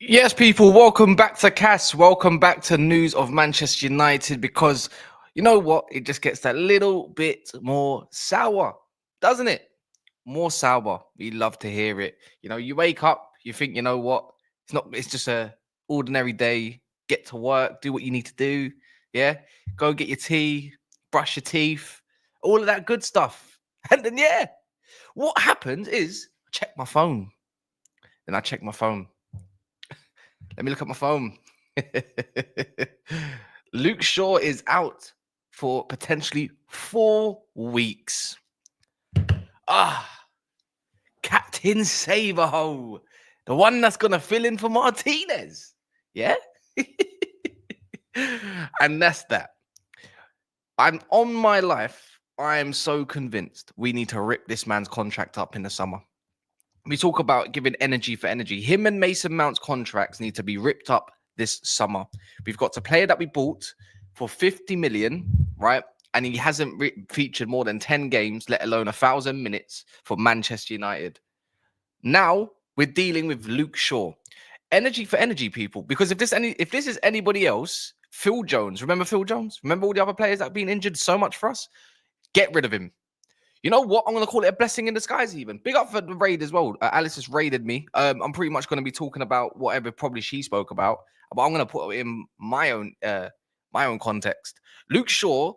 Yes, people, welcome back to CAS. Welcome back to News of Manchester United, because you know what? It just gets that little bit more sour, doesn't it? More sour. We love to hear it. You wake up, you think, you know what? It's just a ordinary day. Get to work, do what you need to do. Yeah. Go get your tea, brush your teeth, all of that good stuff. And then, yeah, what happens is I check my phone. Then I check my phone. Let me look at my phone. Luke Shaw is out for potentially 4 weeks. Captain Saberho, the one that's going to fill in for Martinez. Yeah? And that's that. I'm on my life. I am so convinced we need to rip this man's contract up in the summer. We talk about giving energy for energy. Him and Mason Mount's contracts need to be ripped up this summer. We've got a player that we bought for 50 million, right? And he hasn't featured more than 10 games, let alone 1,000 minutes for Manchester United. Now we're dealing with Luke Shaw. Energy for energy, people. Because if this is anybody else, Phil Jones, remember Phil Jones? Remember all the other players that have been injured so much for us? Get rid of him. You know what? I'm going to call it a blessing in disguise even. Big up for the raid as well. Alice has raided me. I'm pretty much going to be talking about whatever probably she spoke about, but I'm going to put it in my own context. Luke Shaw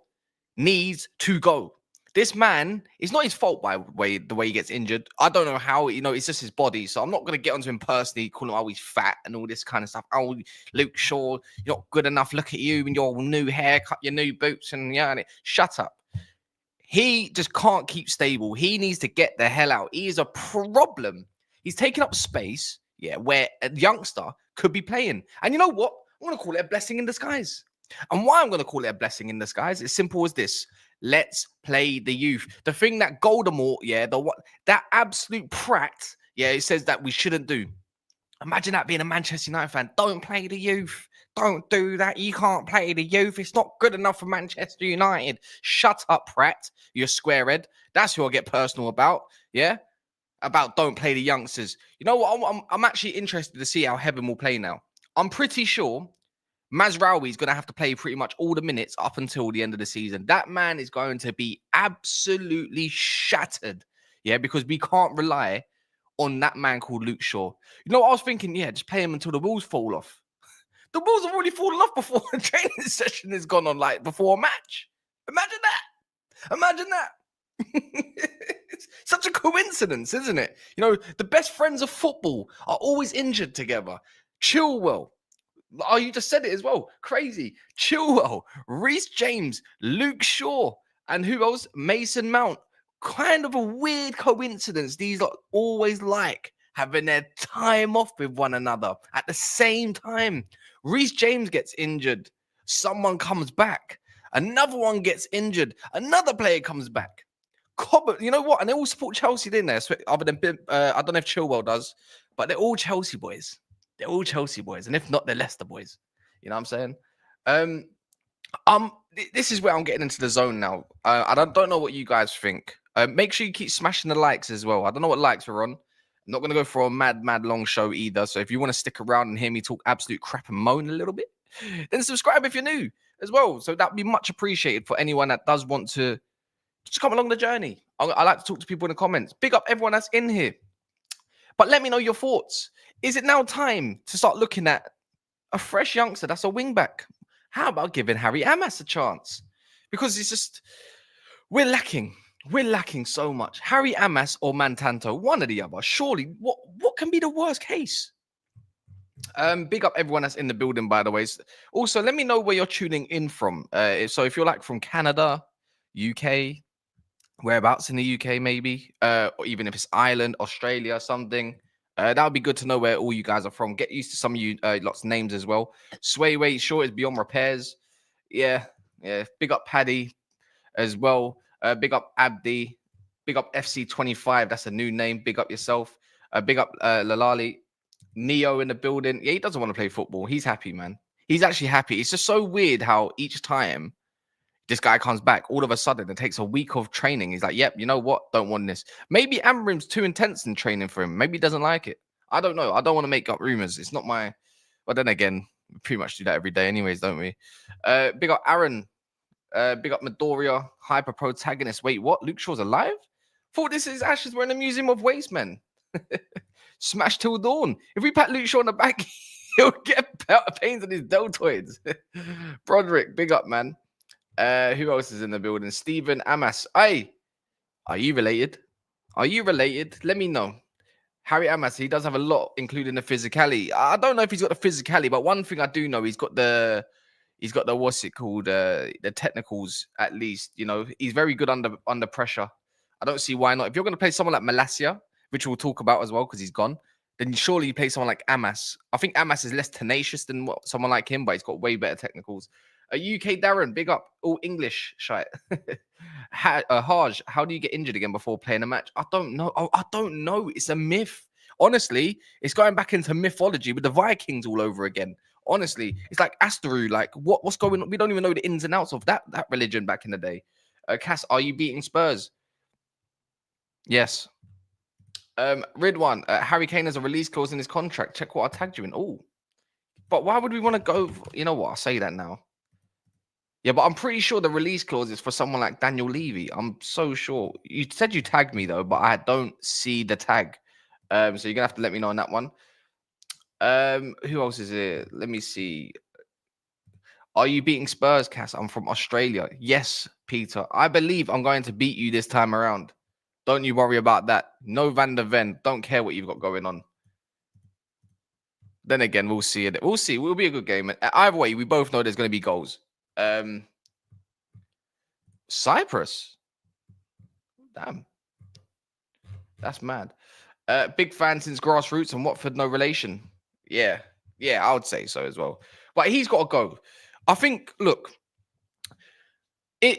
needs to go. This man, it's not his fault by the way he gets injured. I don't know how, it's just his body. So I'm not going to get onto him personally, call him, oh, he's fat and all this kind of stuff. Oh, Luke Shaw, you're not good enough. Look at you and your new haircut, your new boots, and shut up. He just can't keep stable. He needs to get the hell out. He is a problem. He's taking up space, where a youngster could be playing. And you know what? I'm going to call it a blessing in disguise. And why I'm going to call it a blessing in disguise, it's simple as this. Let's play the youth. The thing that Goldemort, that absolute prat, it says that we shouldn't do. Imagine that being a Manchester United fan. Don't play the youth. Don't do that. You can't play the youth. It's not good enough for Manchester United. Shut up, Pratt. You're squarehead. That's who I get personal about. Yeah? About don't play the youngsters. You know what? I'm actually interested to see how Heaven will play now. I'm pretty sure Mazraoui is going to have to play pretty much all the minutes up until the end of the season. That man is going to be absolutely shattered. Yeah? Because we can't rely on that man called Luke Shaw. You know what I was thinking? Yeah, just play him until the wheels fall off. The wheels have already fallen off before a training session has gone on, like before a match. Imagine that. Imagine that. It's such a coincidence, isn't it? The best friends of football are always injured together. Chilwell. Oh, you just said it as well. Crazy. Chilwell, Reece James, Luke Shaw, and who else? Mason Mount. Kind of a weird coincidence. These are always having their time off with one another at the same time. Reece James gets injured. Someone comes back. Another one gets injured. Another player comes back. You know what? And they all support Chelsea, didn't they? Other than, I don't know if Chilwell does, but they're all Chelsea boys. They're all Chelsea boys. And if not, they're Leicester boys. You know what I'm saying? This is where I'm getting into the zone now. I don't know what you guys think. Make sure you keep smashing the likes as well. I don't know what likes we're on. I'm not going to go for a mad long show either. So if you want to stick around and hear me talk absolute crap and moan a little bit, then subscribe if you're new as well. So that'd be much appreciated for anyone that does want to just come along the journey. I like to talk to people in the comments. Big up everyone that's in here. But let me know your thoughts. Is it now time to start looking at a fresh youngster that's a wing back? How about giving Harry Amas a chance? Because it's just, we're lacking. We're lacking so much. Harry Amas or Mantanto, one or the other. Surely, what can be the worst case? Big up everyone that's in the building, by the way. Also, let me know where you're tuning in from. So if you're from Canada, UK, whereabouts in the UK maybe, or even if it's Ireland, Australia, something. That would be good to know where all you guys are from. Get used to some of you lots of names as well. Swayway, sure is beyond repairs. Yeah. Big up Paddy as well. Big up Abdi. Big up FC25. That's a new name. Big up yourself. Big up Lalali. Neo in the building. Yeah, he doesn't want to play football. He's happy, man. He's actually happy. It's just so weird how each time this guy comes back, all of a sudden it takes a week of training. He's like, yep, you know what? Don't want this. Maybe Amorim's too intense in training for him. Maybe he doesn't like it. I don't know. I don't want to make up rumors. It's not my. But then again, we pretty much do that every day, anyways, don't we? Big up Aaron. Big up Midoriya. Hyper protagonist. Wait, what? Luke Shaw's alive? Thought this is Ashes. We're in the Museum of Waste Men. Smash till dawn. If we pat Luke Shaw on the back, he'll get pains in his deltoids. Broderick, big up, man. Who else is in the building? Stephen Amas. Hey, are you related? Are you related? Let me know. Harry Amas, he does have a lot, including the physicality. I don't know if he's got the physicality, but one thing I do know, he's got the what's it called? The technicals, at least. You know, he's very good under pressure. I don't see why not. If you're going to play someone like Malacia, which we'll talk about as well because he's gone, then surely you play someone like Amas. I think Amas is less tenacious than someone like him, but he's got way better technicals. UK Darren, big up, all English shite. Haj, how do you get injured again before playing a match? I don't know. I don't know. It's a myth. Honestly, it's going back into mythology with the Vikings all over again. Honestly, it's like Asteru. Like, what's going on? We don't even know the ins and outs of that religion back in the day. Cass, are you beating Spurs? Yes. Ridwan, Harry Kane has a release clause in his contract. Check what I tagged you in. Oh, but why would we want to go? You know what? I'll say that now. Yeah, but I'm pretty sure the release clause is for someone like Daniel Levy. I'm so sure. You said you tagged me though, but I don't see the tag. So you're gonna have to let me know on that one. Who else is here? Let me see. Are you beating Spurs, Cass? I'm from Australia. Yes, Peter. I believe I'm going to beat you this time around. Don't you worry about that. No Van der Ven. Don't care what you've got going on. Then again, we'll see it. We'll see. It'll be a good game. Either way, we both know there's going to be goals. Cyprus. Damn. That's mad. Big fan since grassroots and Watford, no relation. Yeah. Yeah, I would say so as well. But he's got to go. I think, look, I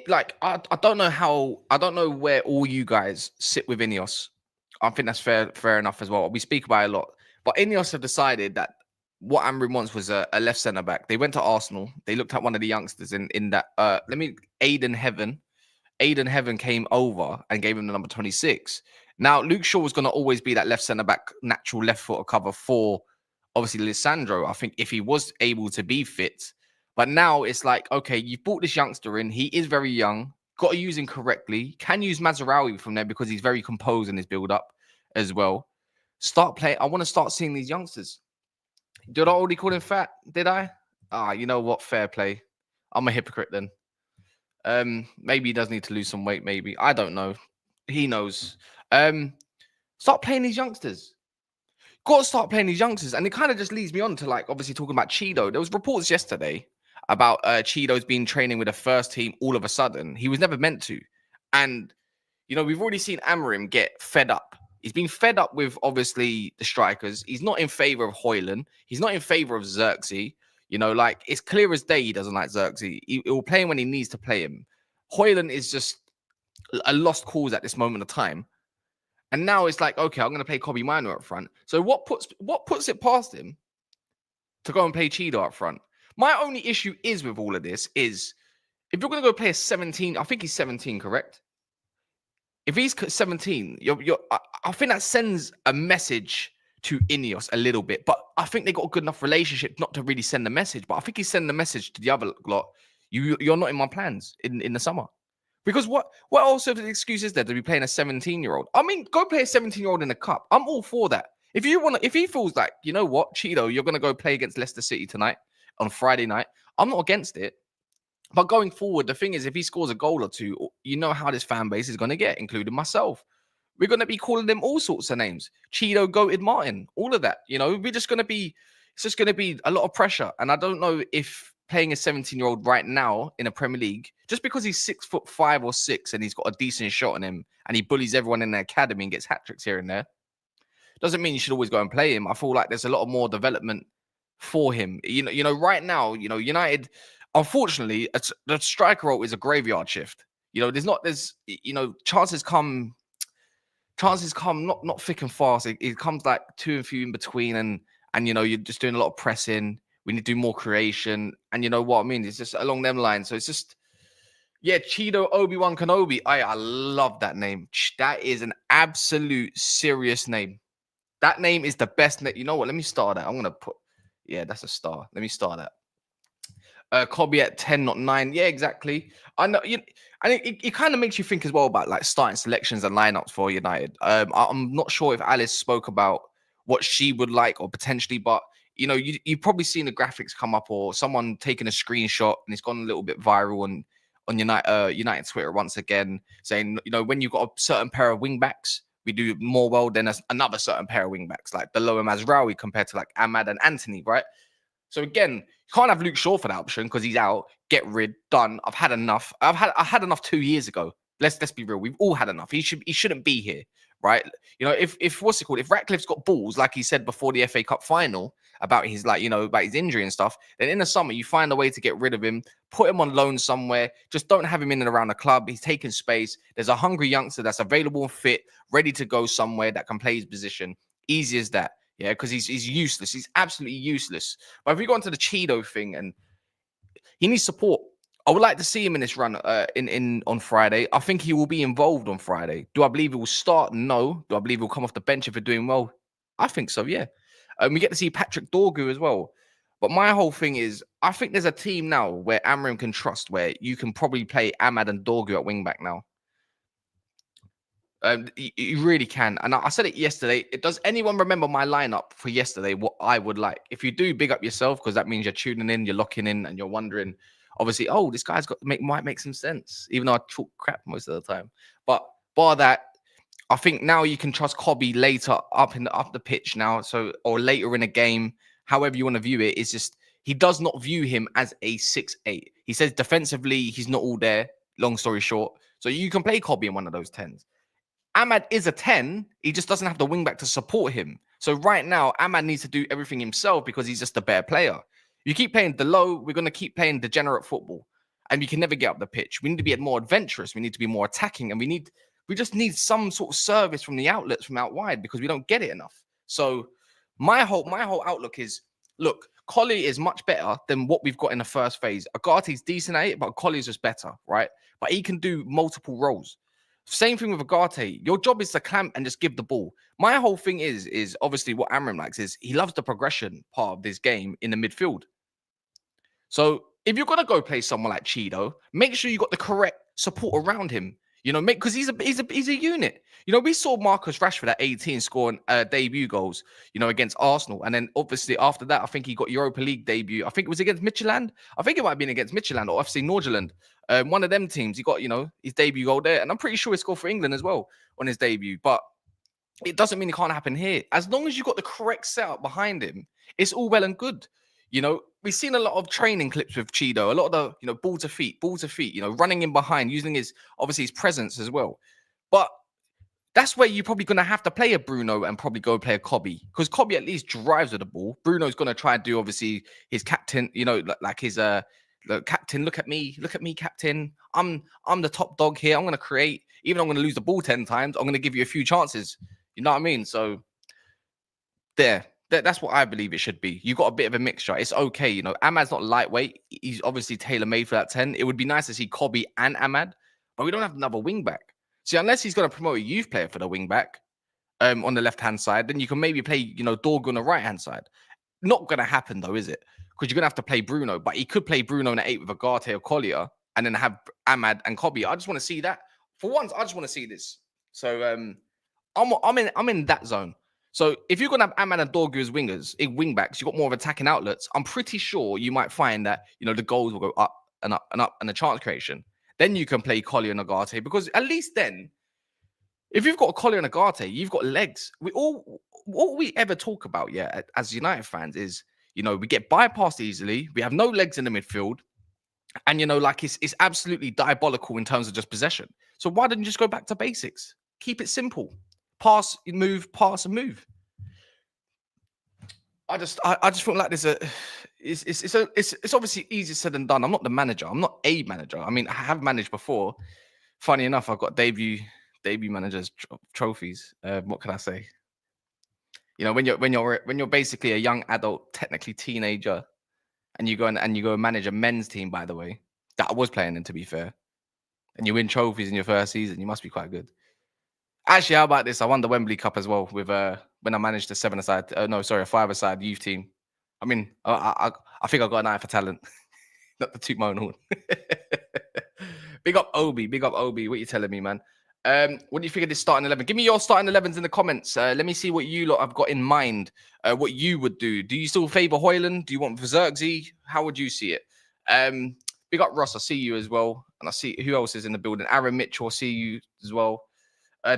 don't know where all you guys sit with Ineos. I think that's fair enough as well. We speak about it a lot. But Ineos have decided that what Amorim wants was a left centre back. They went to Arsenal. They looked at one of the youngsters in that. Aiden Heaven. Aiden Heaven came over and gave him the number 26. Now, Luke Shaw was going to always be that left centre back, natural left footer cover for obviously Lissandro. I think if he was able to be fit. But now it's like, okay, you've brought this youngster in. He is very young. Got to use him correctly. Can use Mazraoui from there because he's very composed in his build-up as well. Start playing. I want to start seeing these youngsters. Did I already call him fat? Did I? You know what? Fair play. I'm a hypocrite then. Maybe he does need to lose some weight. Maybe. I don't know. He knows. Start playing these youngsters. Got to start playing these youngsters. And it kind of just leads me on to, like, obviously talking about Chido. There was reports yesterday about Chido's been training with the first team all of a sudden. He was never meant to. And, you know, we've already seen Amorim get fed up. He's been fed up with, obviously, the strikers. He's not in favor of Højlund. He's not in favor of Xerxes. You know, like, it's clear as day he doesn't like Xerxes. He will play him when he needs to play him. Højlund is just a lost cause at this moment of time. And now it's like, okay, I'm going to play Kobbie Mainoo up front. So what puts it past him to go and play Chido up front? My only issue is with all of this is if you're going to go play a 17, I think he's 17, correct? If he's 17, I think that sends a message to Ineos a little bit. But I think they got a good enough relationship not to really send a message. But I think he's sending a message to the other lot. You're not in my plans in the summer. Because what else of the excuse is there to be playing a 17-year-old? I mean, go play a 17-year-old in a cup. I'm all for that. If he feels like, you know what, Chido, you're going to go play against Leicester City tonight on Friday night, I'm not against it. But going forward, the thing is, if he scores a goal or two, you know how this fan base is going to get, including myself. We're going to be calling them all sorts of names. Chido, Goated Martin, all of that. You know, it's just going to be a lot of pressure. And I don't know if playing a 17-year-old right now in a Premier League, just because he's 6'5" or 6" and he's got a decent shot on him and he bullies everyone in the academy and gets hat tricks here and there, doesn't mean you should always go and play him. I feel like there's a lot more development for him. You know, right now, you know, United, unfortunately, the striker role is a graveyard shift. You know, chances come not thick and fast. It comes like two and few in between, and you know, you're just doing a lot of pressing. We need to do more creation. And you know what I mean? It's just along them lines. So it's just, yeah, Chido Obi-Wan Kenobi. I love that name. That is an absolute serious name. That name is the best. You know what? Let me start that. I'm gonna put. Yeah, that's a star. Let me start that. Kobe at 10, not 9. Yeah, exactly. I know you, and it kind of makes you think as well about like starting selections and lineups for United. I'm not sure if Alice spoke about what she would like or potentially, but you know, you've probably seen the graphics come up or someone taking a screenshot and it's gone a little bit viral on United Twitter once again, saying, you know, when you've got a certain pair of wing backs, we do more well than another certain pair of wing backs, like the Lower Mazraoui compared to like Ahmad and Anthony, right? So again, you can't have Luke Shaw for that option because he's out. Get rid, done. I've had enough. I had enough 2 years ago. Let's be real. We've all had enough. He shouldn't be here, right? You know, if what's it called? If Ratcliffe's got balls, like he said before the FA Cup final about his about his injury and stuff, then in the summer you find a way to get rid of him, put him on loan somewhere. Just don't have him in and around the club. He's taking space. There's a hungry youngster that's available and fit, ready to go somewhere that can play his position. Easy as that. Yeah, because he's useless. He's absolutely useless. But if we go on to the Chido thing, and he needs support. I would like to see him in this run in on Friday. I think he will be involved on Friday. Do I believe he will start? No. Do I believe he'll come off the bench if we're doing well? I think so, yeah. We get to see Patrick Dorgu as well. But my whole thing is, I think there's a team now where Amorim can trust, where you can probably play Ahmad and Dorgu at wing back now. You really can. And I said it yesterday. Does anyone remember my lineup for yesterday? What I would like? If you do, big up yourself, because that means you're tuning in, you're locking in, and you're wondering, obviously, oh, this guy's might make some sense, even though I talk crap most of the time. But bar that, I think now you can trust Kobe later up the pitch now. So or later in a game, however you want to view it, it's just he does not view him as a 6'8". He says defensively he's not all there. Long story short, so you can play Kobe in one of those 10s. Ahmad is a 10. He just doesn't have the wing back to support him. So right now, Ahmad needs to do everything himself because he's just a better player. You keep playing the low, we're going to keep playing degenerate football. And we can never get up the pitch. We need to be more adventurous. We need to be more attacking. And we just need some sort of service from the outlets from out wide because we don't get it enough. So my whole outlook is, look, Collie is much better than what we've got in the first phase. Agate's decent at it, but Collie's just better, right? But he can do multiple roles. Same thing with Agate. Your job is to clamp and just give the ball. My whole thing is obviously what Amorim likes is he loves the progression part of this game in the midfield. So if you're gonna go play someone like Chido, make sure you got the correct support around him. You know, because he's a unit. You know, we saw Marcus Rashford at 18 scoring debut goals, you know, against Arsenal. And then obviously after that, I think he got Europa League debut. I think it was against Midtjylland. I think it might have been against Midtjylland or FC Nordsjælland. One of them teams, he got, you know, his debut goal there. And I'm pretty sure he scored for England as well on his debut. But it doesn't mean it can't happen here. As long as you've got the correct setup behind him, it's all well and good. You know, we've seen a lot of training clips with Chido, a lot of the, you know, ball to feet, you know, running in behind, using his presence as well. But that's where you're probably going to have to play a Bruno and probably go play a Kobe, because Kobe at least drives with the ball. Bruno's going to try and do obviously his captain, you know, like his look, captain, look at me, captain. I'm the top dog here. I'm going to create, even though I'm going to lose the ball 10 times, I'm going to give you a few chances. You know what I mean? So that's what I believe it should be. You got a bit of a mixture. It's okay, you know. Ahmad's not lightweight. He's obviously tailor-made for that 10. It would be nice to see Kobe and Ahmad, but we don't have another wing back. See, unless he's going to promote a youth player for the wing back on the left-hand side, then you can maybe play, you know, Dorg on the right-hand side. Not going to happen, though, is it? Because you're going to have to play Bruno, but he could play Bruno in the 8 with Agate or Collier and then have Ahmad and Kobe. I just want to see that. For once, I just want to see this. So I'm in that zone. So if you're gonna have Ahmad and Dorgu as wing backs, you've got more of attacking outlets. I'm pretty sure you might find that, you know, the goals will go up and up and up and the chance creation. Then you can play Collier and Agate, because at least then, if you've got a Collier and Agate, you've got legs. All we ever talk about, yeah, as United fans is, you know, we get bypassed easily. We have no legs in the midfield, and you know, like it's absolutely diabolical in terms of just possession. So why didn't you just go back to basics? Keep it simple. Pass, move, pass, and move. I just feel like there's it's obviously easier said than done. I'm not the manager. I'm not a manager. I mean, I have managed before. Funny enough, I've got debut managers trophies. What can I say? You know, when you're basically a young adult, technically teenager, and you go and manage a men's team, by the way, that I was playing in, to be fair, and you win trophies in your first season, you must be quite good. Actually, how about this? I won the Wembley Cup as well with when I managed a 7-a-side. No, sorry, a 5-a-side youth team. I mean, I think I got an eye for talent. Not the toot my own horn. Big up Obi. Big up Obi. What you telling me, man? What do you think of this starting 11? Give me your starting 11s in the comments. Let me see what you lot have got in mind. What you would do. Do you still favour Hoyland? Do you want Xerxes? How would you see it? Big up Ross. I see you as well. And I see who else is in the building. Aaron Mitchell. I see you as well.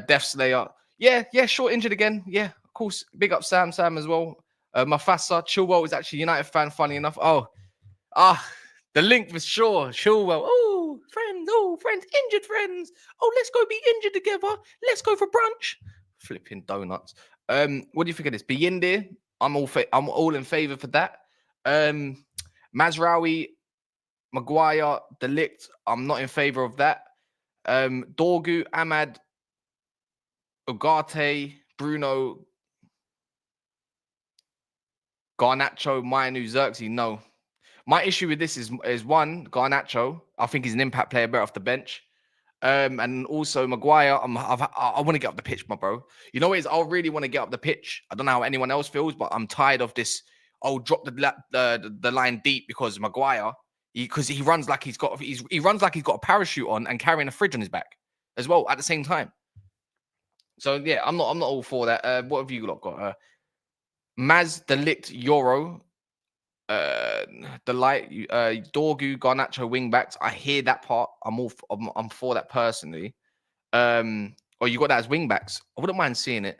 Death Slayer. Yeah, sure. Injured again. Yeah, of course. Big up Sam as well. Mafasa. Chilwell is actually a United fan, funny enough. The link was sure. Chilwell. Oh, friends, injured friends. Oh, let's go be injured together. Let's go for brunch. Flipping donuts. What do you think of this? Biyinde. I'm all in favor for that. Mazraoui, Maguire, Delict. I'm not in favor of that. Dorgu, Ahmad, Ugarte, Bruno, Garnacho, Mainu, Xerxes. No. My issue with this is one, Garnacho. I think he's an impact player better off the bench. And also Maguire, I want to get up the pitch, my bro. You know what it is? I really want to get up the pitch. I don't know how anyone else feels, but I'm tired of this. Oh, drop the line deep because Maguire, because he runs like he's got a parachute on and carrying a fridge on his back as well at the same time. So yeah, I'm not all for that. What have you got? Maz, Delict, Euro, the light, Dorgu, Garnacho, wing backs. I hear that part. I'm for that personally. Or you got that as wing backs. I wouldn't mind seeing it.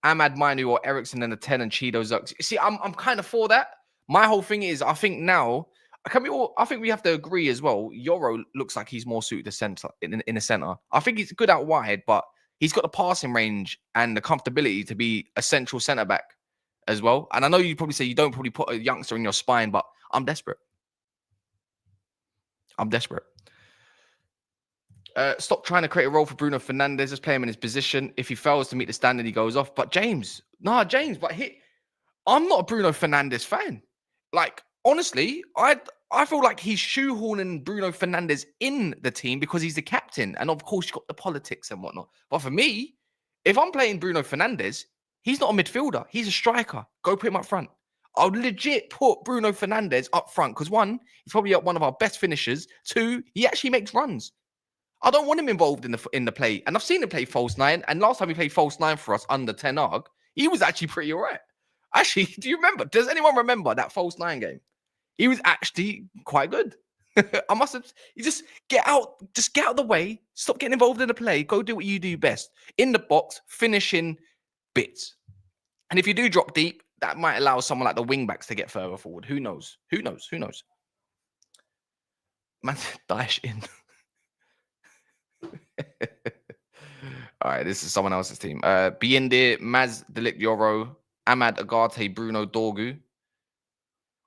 Ahmad, Mainu, or Ericsson in the 10 and Chido, Zux. See, I'm kind of for that. My whole thing is, I think now, I think we have to agree as well. Euro looks like he's more suited to center in the center. I think he's good out wide, but he's got the passing range and the comfortability to be a central center back as well. And I know you probably say you don't probably put a youngster in your spine, but I'm desperate. Stop trying to create a role for Bruno Fernandes. Just play him in his position. If he fails to meet the standard, he goes off. But James, but I'm not a Bruno Fernandes fan. Like, honestly, I feel like he's shoehorning Bruno Fernandes in the team because he's the captain. And of course, you've got the politics and whatnot. But for me, if I'm playing Bruno Fernandes, he's not a midfielder. He's a striker. Go put him up front. I'll legit put Bruno Fernandes up front because one, he's probably one of our best finishers. Two, he actually makes runs. I don't want him involved in the play. And I've seen him play false nine. And last time he played false nine for us under Ten Hag, he was actually pretty all right. Actually, do you remember? Does anyone remember that false nine game? He was actually quite good. I must have. You just get out of the way. Stop getting involved in the play. Go do what you do best. In the box, finishing bits. And if you do drop deep, that might allow someone like the wing backs to get further forward. Who knows? Man, dash in. All right, this is someone else's team. Biyinde, Maz, Delict, Euro, Ahmad, Ugarte, Bruno, Dorgu,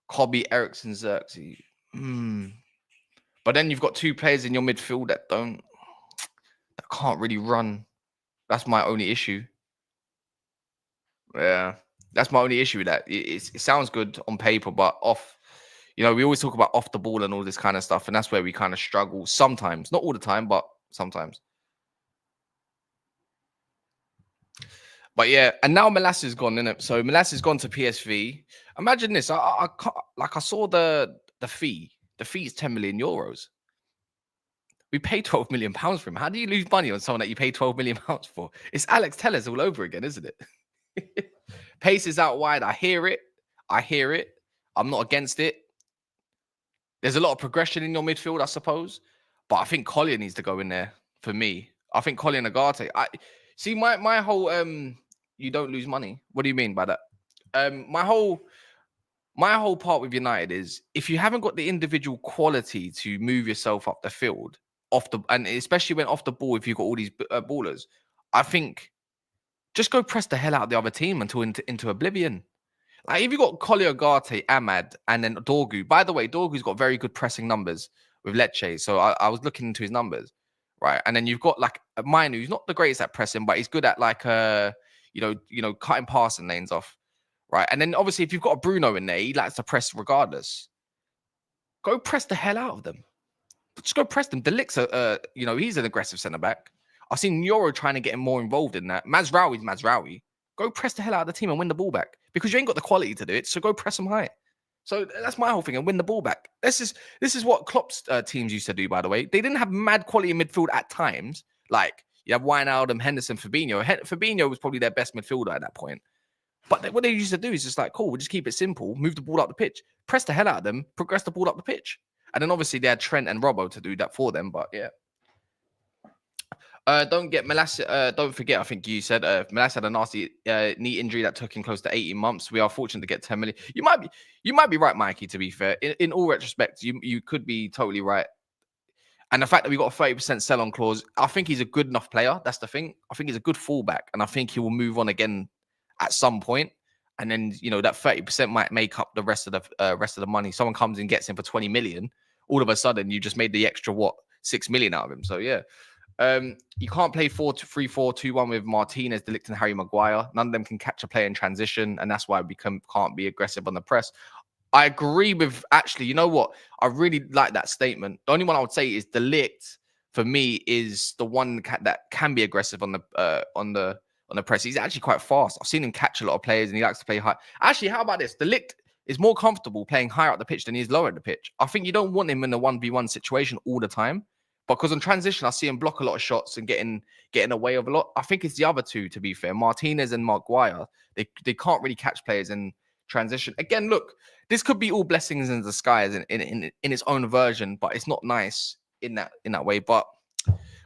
Kobe, Ericsson, Xerxes. But then you've got two players in your midfield that can't really run. That's my only issue. Yeah, that's my only issue with that. It sounds good on paper, but off. You know, we always talk about off the ball and all this kind of stuff, and that's where we kind of struggle sometimes. Not all the time, but sometimes. But yeah, and now Malacia's gone, innit? So Malacia's gone to PSV. Imagine this. I saw the fee. The fee is 10 million euros. We paid 12 million pounds for him. How do you lose money on someone that you pay 12 million pounds for? It's Alex Tellers all over again, isn't it? Pace is out wide. I hear it. I'm not against it. There's a lot of progression in your midfield, I suppose. But I think Collier needs to go in there for me. I think Collier and Ugarte. See, my whole you don't lose money. What do you mean by that? My whole part with United is if you haven't got the individual quality to move yourself up the field, and especially when off the ball, if you've got all these ballers, I think just go press the hell out of the other team until into oblivion. Like if you got Collier, Ugarte, Ahmad, and then Dorgu. By the way, Dorgu's got very good pressing numbers with Lecce. So I was looking into his numbers, right? And then you've got like Mainu, who's not the greatest at pressing, but he's good at like cutting passing lanes off, right? And then obviously if you've got a Bruno in there, he likes to press regardless. Go press the hell out of them. Just go press them. Delict's he's an aggressive centre back. I've seen Euro trying to get him more involved in that. Mazraoui's Mazraoui. Go press the hell out of the team and win the ball back because you ain't got the quality to do it. So go press them high. So that's my whole thing and win the ball back. This is what Klopp's teams used to do, by the way. They didn't have mad quality in midfield at times. Like you have Wijnaldum, Henderson, Fabinho. Fabinho was probably their best midfielder at that point. But what they used to do is just like, cool, we'll just keep it simple, move the ball up the pitch, press the hell out of them, progress the ball up the pitch. And then obviously they had Trent and Robbo to do that for them. But yeah. Don't get Malacia. Don't forget, I think you said Malacia had a nasty knee injury that took him close to 18 months. We are fortunate to get 10 million. You might be right, Mikey, to be fair. In all retrospect, you could be totally right. And the fact that we got a 30% sell-on clause, I think he's a good enough player. That's the thing. I think he's a good fullback. And I think he will move on again at some point. And then, that 30% might make up the rest of the money. Someone comes and gets him for 20 million. All of a sudden, you just made the extra, 6 million out of him. So, yeah. You can't play 4-3-4-2-1 with Martinez, De Ligt, and Harry Maguire. None of them can catch a play in transition. And that's why we can't be aggressive on the press. I agree with, actually, you know what? I really like that statement. The only one I would say is De Ligt, for me, is the one that can be aggressive on the press. He's actually quite fast. I've seen him catch a lot of players and he likes to play high. Actually, how about this? De Ligt is more comfortable playing higher up the pitch than he is lower at the pitch. I think you don't want him in a 1v1 situation all the time. Because on transition, I see him block a lot of shots and getting away with a lot. I think it's the other two, to be fair. Martinez and Maguire, they can't really catch players in transition. Again, look, this could be all blessings in disguise in its own version, but it's not nice in that way. But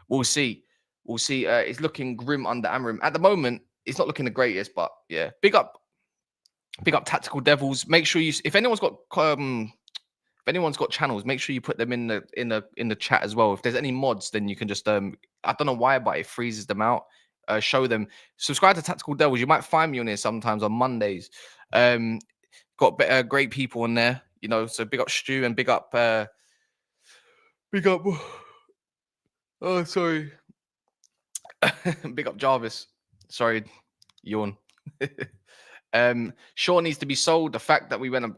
we'll see. We'll see. It's looking grim under Amorim. At the moment, it's not looking the greatest, but yeah. Big up Tactical Devils. Make sure if anyone's got channels, make sure you put them in the chat as well. If there's any mods, then you can just I don't know why, but it freezes them out. Show them. Subscribe to Tactical Devils. You might find me on here sometimes on Mondays. Got great people on there, So big up Stu and big up. Oh, sorry. Big up Jarvis. Sorry, yawn. Shaw needs to be sold. The fact that we went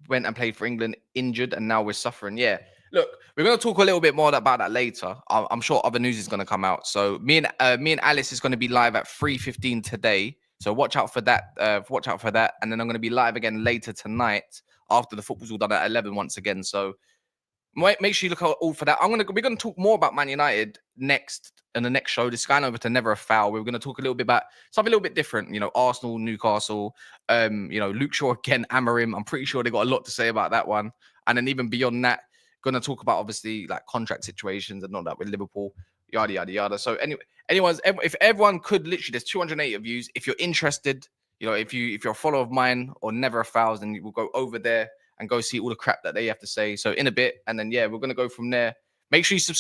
and played for England injured and now we're suffering. Yeah. Look, we're going to talk a little bit more about that later. I'm sure other news is going to come out. So me and Alice is going to be live at 3:15 today. So watch out for that. And then I'm going to be live again later tonight after the football's all done at 11 once again. So make sure you look out all for that. We're going to talk more about Man United next in the next show. This going over to Never a Foul. We're going to talk a little bit about something a little bit different. Arsenal, Newcastle. Luke Shaw again, Amorim. I'm pretty sure they got a lot to say about that one. And then even beyond that, going to talk about obviously like contract situations and all that with Liverpool. Yada yada yada. So anyway, if everyone could literally, there's 280 views. If you're interested, if you're a follower of mine or Never a Foul, then we'll go over there and go see all the crap that they have to say. So in a bit, and then, yeah, we're going to go from there. Make sure you subscribe.